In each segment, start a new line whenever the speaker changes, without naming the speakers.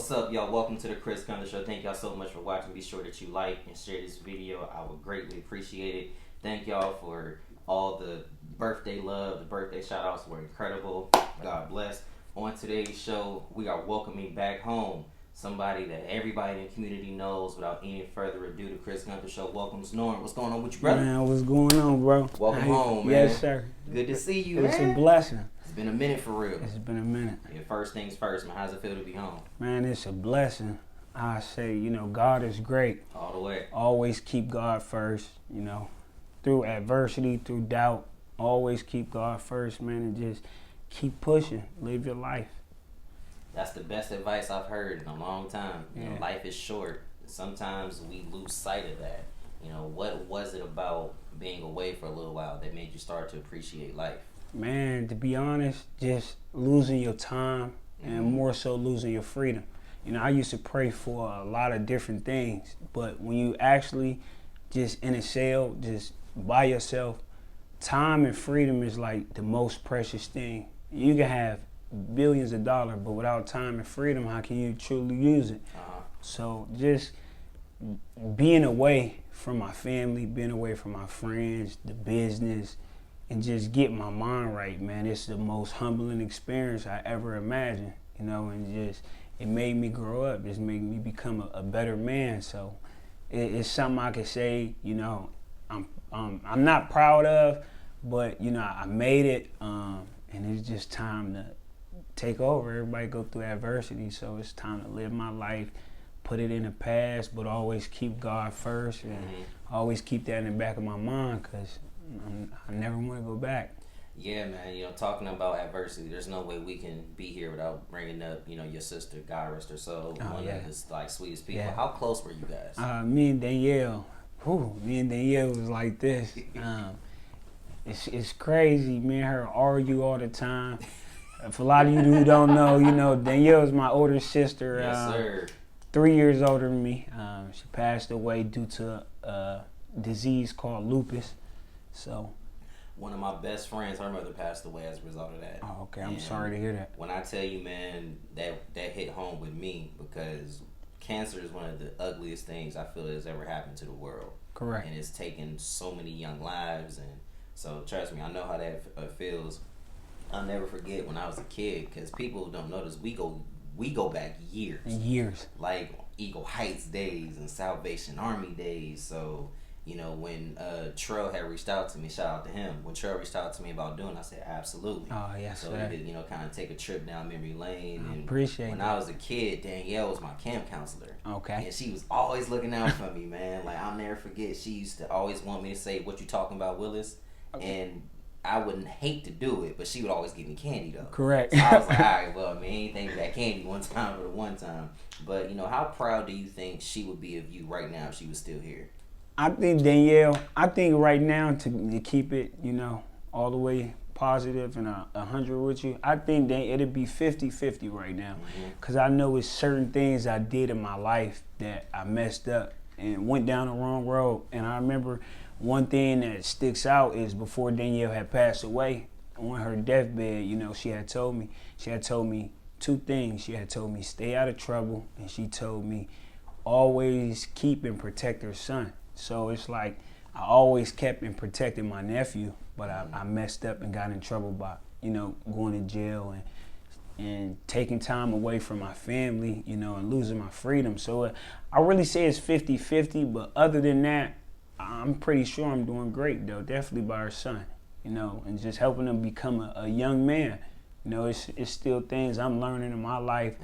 What's up, y'all? Welcome to the Chris Gunther Show. Thank y'all so much for watching. Be sure that you like and share this video. I would greatly appreciate it. Thank y'all for all the birthday love. The birthday shout outs were incredible. God bless. On today's show, we are welcoming back home somebody that everybody in the community knows. Without any further ado, the Chris Gunther Show welcomes Norm. What's going on with you, brother?
Man, what's going on, bro?
Welcome home, man.
Yes, sir.
Good to see you,
It's
man.
a blessing.
It's been a minute for real.
It's been a minute.
Yeah, first things first, man. How's it feel to be home?
Man, it's a blessing. I say, God is great.
All the way.
Always keep God first, through adversity, through doubt. Always keep God first, man, and just keep pushing. Live your life.
That's the best advice I've heard in a long time.
Yeah.
Life is short. Sometimes we lose sight of that. What was it about being away for a little while that made you start to appreciate life?
Man, to be honest, just losing your time and more so losing your freedom. I used to pray for a lot of different things, but when you actually just in a cell, just by yourself, time and freedom is like the most precious thing. You can have billions of dollars, but without time and freedom, how can you truly use it? So just being away from my family, being away from my friends, the business, and just get my mind right, man. It's the most humbling experience I ever imagined, and just it made me grow up. It's made me become a better man. So it's something I can say, I'm not proud of, but I made it, and it's just time to take over. Everybody go through adversity, so it's time to live my life, put it in the past, but always keep God first, and always keep that in the back of my mind, because I never want to go back.
Yeah, man. Talking about adversity, there's no way we can be here without bringing up, your sister, God rest her soul, one of the sweetest people.
Yeah.
How close were you guys?
Me and Danielle was like this. It's crazy. Me and her argue all the time. For a lot of you who don't know, Danielle is my older sister.
Yes, sir.
3 years older than me. She passed away due to a disease called lupus. So.
One of my best friends, her mother passed away as a result of that.
Oh, okay. I'm sorry to hear that.
When I tell you, man, that hit home with me, because cancer is one of the ugliest things I feel has ever happened to the world.
Correct.
And it's taken so many young lives, and so trust me, I know how that feels. I'll never forget when I was a kid, because people don't notice, we go back years.
Years.
Like Eagle Heights days and Salvation Army days. So, when Trell had reached out to me, shout out to him. When Trell reached out to me about doing it, I said, absolutely.
Oh, yes,
so
sir.
we could, kind of take a trip down memory lane.
I
and
appreciate
when
that.
I was a kid, Danielle was my camp counselor.
Okay.
And she was always looking out for me, man. Like, I'll never forget, she used to always want me to say, "What you talking about, Willis?" Okay. And I wouldn't hate to do it, but she would always give me candy, though.
Correct.
So I was like, all right, well, I mean, anything but that candy one time for the one time. But, how proud do you think she would be of you right now if she was still here?
I think right now, to keep it, all the way positive and 100 with you, I think that it'd be 50-50 right now. Because I know it's certain things I did in my life that I messed up and went down the wrong road. And I remember one thing that sticks out is before Danielle had passed away, on her deathbed, she had told me two things. She had told me stay out of trouble, and she told me always keep and protect her son. So it's like I always kept and protected my nephew, but I messed up and got in trouble by, going to jail and taking time away from my family, and losing my freedom. So I really say it's 50-50, but other than that, I'm pretty sure I'm doing great, though, definitely by her son, and just helping him become a young man. It's still things I'm learning in my life,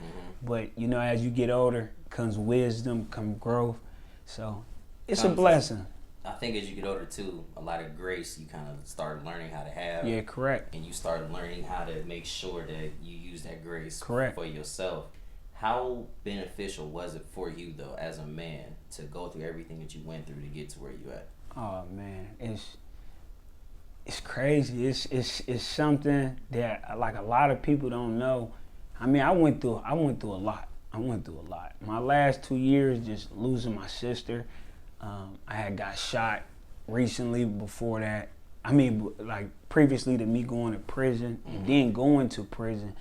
but, as you get older, comes wisdom, comes growth. So it's a blessing.
I think as you get older, too, a lot of grace you kind of start learning how to have.
Yeah, correct.
And you start learning how to make sure that you use that grace
correct.
For yourself. How beneficial was it for you, though, as a man, to go through everything that you went through to get to where you at?
Oh, man, it's crazy. It's something that, like, a lot of people don't know. I mean, I went through a lot. My last 2 years, just losing my sister. I had got shot recently before that. I mean, like, previously to me going to prison and then going to prison.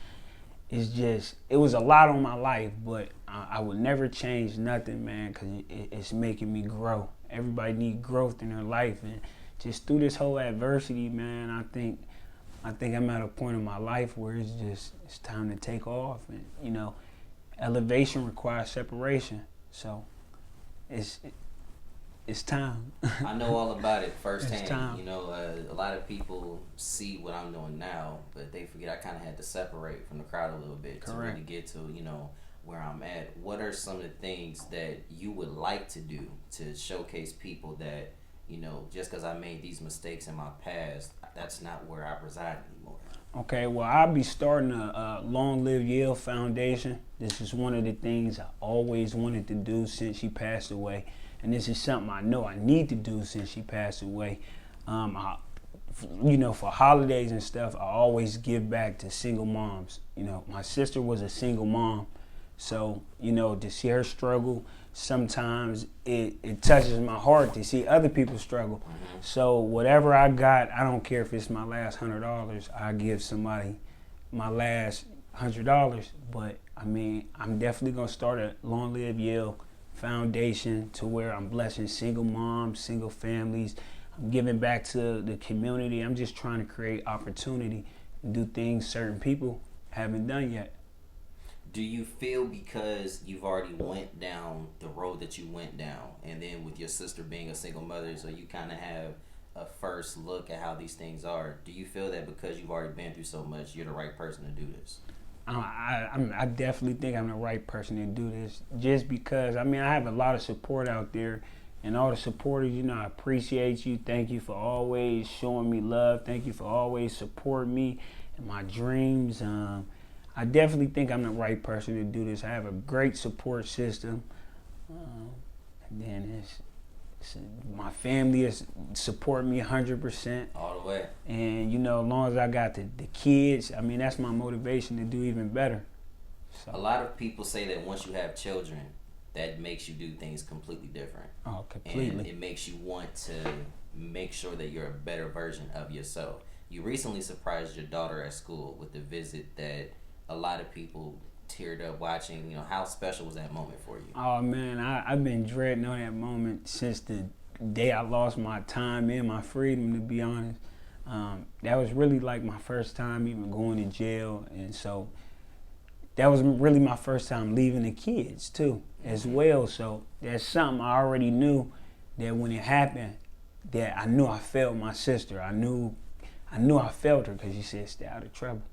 it was a lot on my life, but I would never change nothing, man, because it's making me grow. Everybody need growth in their life, and just through this whole adversity, man, I think I'm at a point in my life where it's time to take off, and elevation requires separation, so it's time.
I know all about it firsthand.
It's time.
A lot of people see what I'm doing now, but they forget I kind of had to separate from the crowd a little bit. Correct. To really get to where I'm at. What are some of the things that you would like to do to showcase people that just because I made these mistakes in my past, that's not where I reside anymore? Okay, well,
I'll be starting a Long Live Yale Foundation. This is one of the things I always wanted to do since she passed away. And this is something I know I need to do since she passed away. For holidays and stuff, I always give back to single moms. My sister was a single mom. So, to see her struggle, sometimes it touches my heart to see other people struggle. Mm-hmm. So whatever I got, I don't care if it's my last $100, I give somebody my last $100. But I'm definitely gonna start a Long Live Yale Foundation to where I'm blessing single moms, single families. I'm giving back to the community. I'm just trying to create opportunity and do things certain people haven't done yet.
Do you feel because you've already went down the road that you went down, and then with your sister being a single mother, so you kind of have a first look at how these things are, do you feel that because you've already been through so much, you're the right person to do this?
I definitely think I'm the right person to do this, just because, I have a lot of support out there, and all the supporters, I appreciate you. Thank you for always showing me love. Thank you for always supporting me and my dreams. I definitely think I'm the right person to do this. I have a great support system. And then my family is support me 100%.
All the way.
And, as long as I got the kids, that's my motivation to do even better.
So. A lot of people say that once you have children, that makes you do things completely different.
Oh, completely.
And it makes you want to make sure that you're a better version of yourself. You recently surprised your daughter at school with the visit that a lot of people teared up watching. How special was that moment for you?
Oh man, I've been dreading on that moment since the day I lost my time and my freedom, to be honest. That was really like my first time even going to jail, and so that was really my first time leaving the kids too, as well. So that's something I already knew, that when it happened, that I knew I felt my sister. I knew I felt her, because she said stay out of trouble,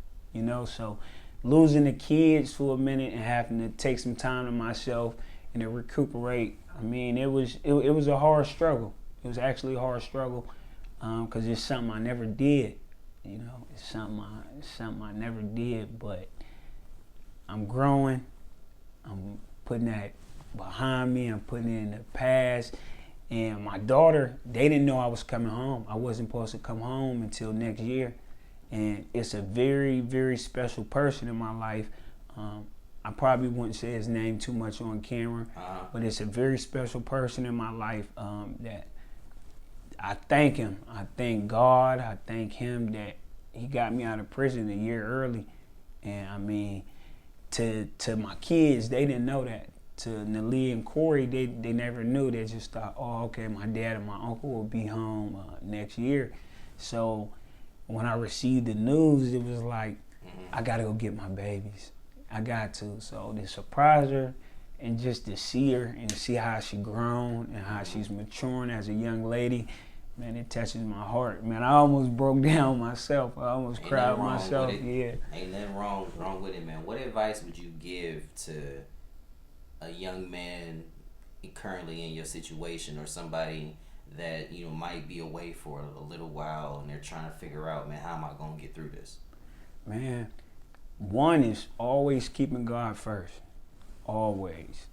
so losing the kids for a minute and having to take some time to myself and to recuperate. It was a hard struggle. It was actually a hard struggle, because it's something I never did. It's something I never did. But I'm growing. I'm putting that behind me. I'm putting it in the past. And my daughter, they didn't know I was coming home. I wasn't supposed to come home until next year. And it's a very, very special person in my life. I probably wouldn't say his name too much on camera, but it's a very special person in my life that I thank him. I thank God. I thank him that he got me out of prison a year early. And to my kids, they didn't know that. To Nalee and Corey, they never knew. They just thought, oh, okay, my dad and my uncle will be home next year. So when I received the news, it was like, I gotta go get my babies. I got to. So to surprise her and just to see her and to see how she grown and how she's maturing as a young lady, man, it touches my heart. Man, I almost broke down myself. I almost cried myself. Yeah.
Ain't nothing wrong with it, man. What advice would you give to a young man currently in your situation, or somebody that might be away for a little while and they're trying to figure out, man, how am I gonna get through this?
Man, one is always keeping God first. Always.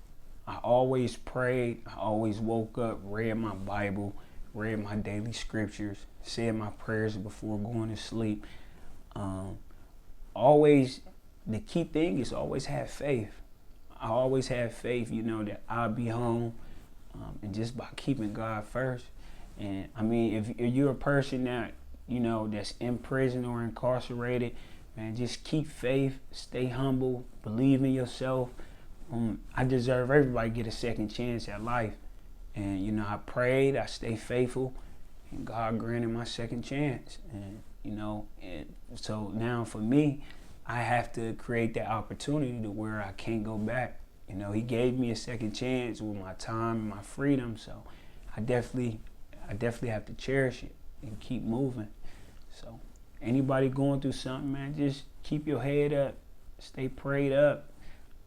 I always prayed. I always woke up, read my Bible, read my daily scriptures, said my prayers before going to sleep. Always, the key thing is always have faith. I always have faith, that I'll be home, and just by keeping God first. And if you're a person that, that's in prison or incarcerated, man, just keep faith, stay humble, believe in yourself. I deserve everybody to get a second chance at life. And, you know, I prayed, I stayed faithful, and God granted my second chance. And, you know, and so now for me, I have to create that opportunity to where I can't go back. You know, he gave me a second chance with my time and my freedom, so I definitely have to cherish it and keep moving. So anybody going through something, man, just keep your head up, stay prayed up.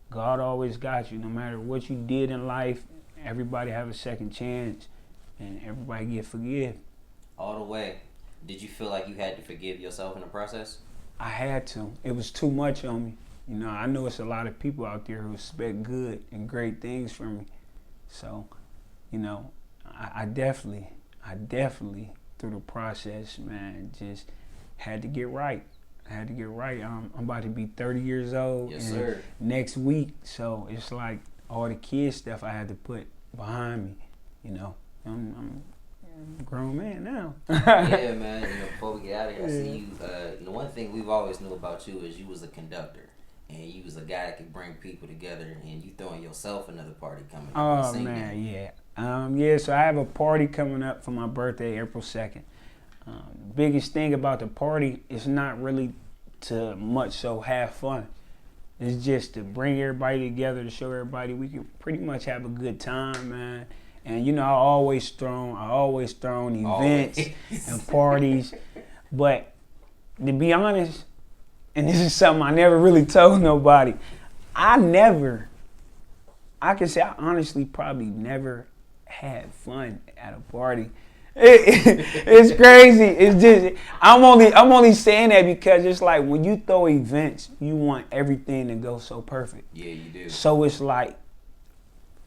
God always got you, no matter what you did in life. Everybody have a second chance, and everybody get forgive.
All the way. Did you feel like you had to forgive yourself in the process?
I had to. It was too much on me. You know, I know it's a lot of people out there who expect good and great things from me. So, you know, I definitely, through the process, man, just had to get right. I had to get right. I'm about to be 30 years old next week, so it's like all the kid stuff I had to put behind me. You know, I'm a grown man now.
Yeah, man. You know, before we get out of here, I see you. The one thing we've always knew about you is you was a conductor, and you was a guy that could bring people together. And you throwing yourself another party coming up.
Oh man, yeah. So I have a party coming up for my birthday, April 2nd. Biggest thing about the party is not really to much so have fun. It's just to bring everybody together, to show everybody we can pretty much have a good time, man. And you know, I always thrown events and parties. But to be honest, and this is something I never really told nobody, I can say I honestly probably never had fun at a party. It's crazy. It's just I'm only saying that because it's like when you throw events, you want everything to go so perfect.
Yeah, you do.
So it's like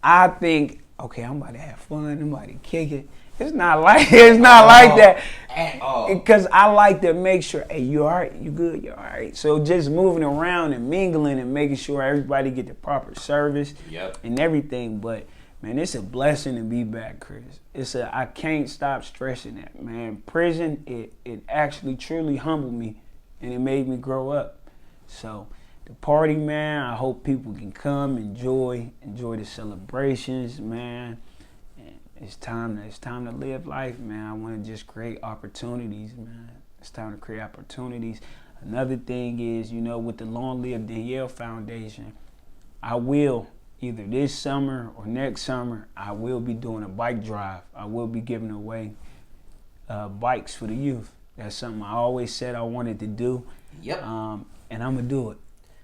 I think, okay, I'm about to have fun, I'm about to kick it. It's not like that.
At all.
Because I like to make sure, hey, you all right? You good? You all right? So just moving around and mingling and making sure everybody get the proper service and everything. But man, it's a blessing to be back, Chris. I can't stop stressing that, man. Prison, it actually truly humbled me, and it made me grow up. So the party, man, I hope people can come, enjoy the celebrations, man. And it's time to live life, man. I want to just create opportunities, man. It's time to create opportunities. Another thing is, you know, with the Long Live Danielle Foundation, I will, either this summer or next summer, I will be doing a bike drive. I will be giving away bikes for the youth. That's something I always said I wanted to do.
Yep.
And I'm going to do it.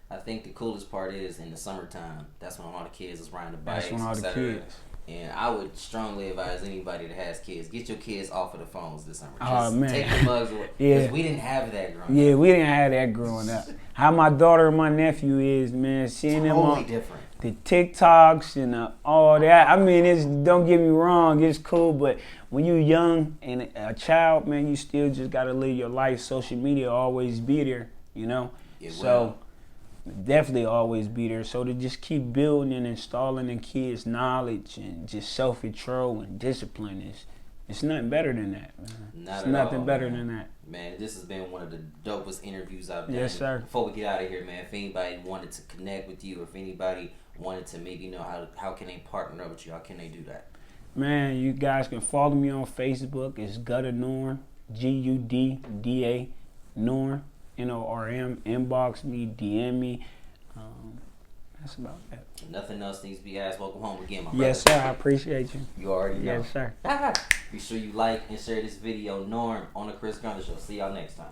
I think the coolest part is in the summertime, that's when all the kids is riding the bikes.
That's when all the kids.
And I would strongly advise anybody that has kids, get your kids off of the phones this summer.
Oh, man.
Take the mugs away. Because we didn't have that growing up.
Yeah, we didn't have that growing up. How my daughter and my nephew is, man, seeing them on
different.
The TikToks and all that. I mean, don't get me wrong, it's cool, but when you're young and a child, man, you still just got to live your life. Social media always be there, you know? So definitely always be there. So to just keep building and installing in kids knowledge and just self-control and discipline it's nothing better than that, man. It's nothing better than that.
Man, this has been one of the dopest interviews I've done.
Yes, sir.
Before we get out of here, man, if anybody wanted to connect with you, or if anybody wanted to maybe know how can they partner up with you, how can they do that? Man,
you guys can follow me on Facebook. It's Gunther Norm, Gudda Norm, Norm. Inbox me, DM me. That's about that.
Nothing else needs to be asked. Welcome home again, my brother.
Yes, sir. I appreciate you.
You already know.
Yes, sir.
Be sure you like and share this video. Norm on the Chris Gunther Show. See y'all next time.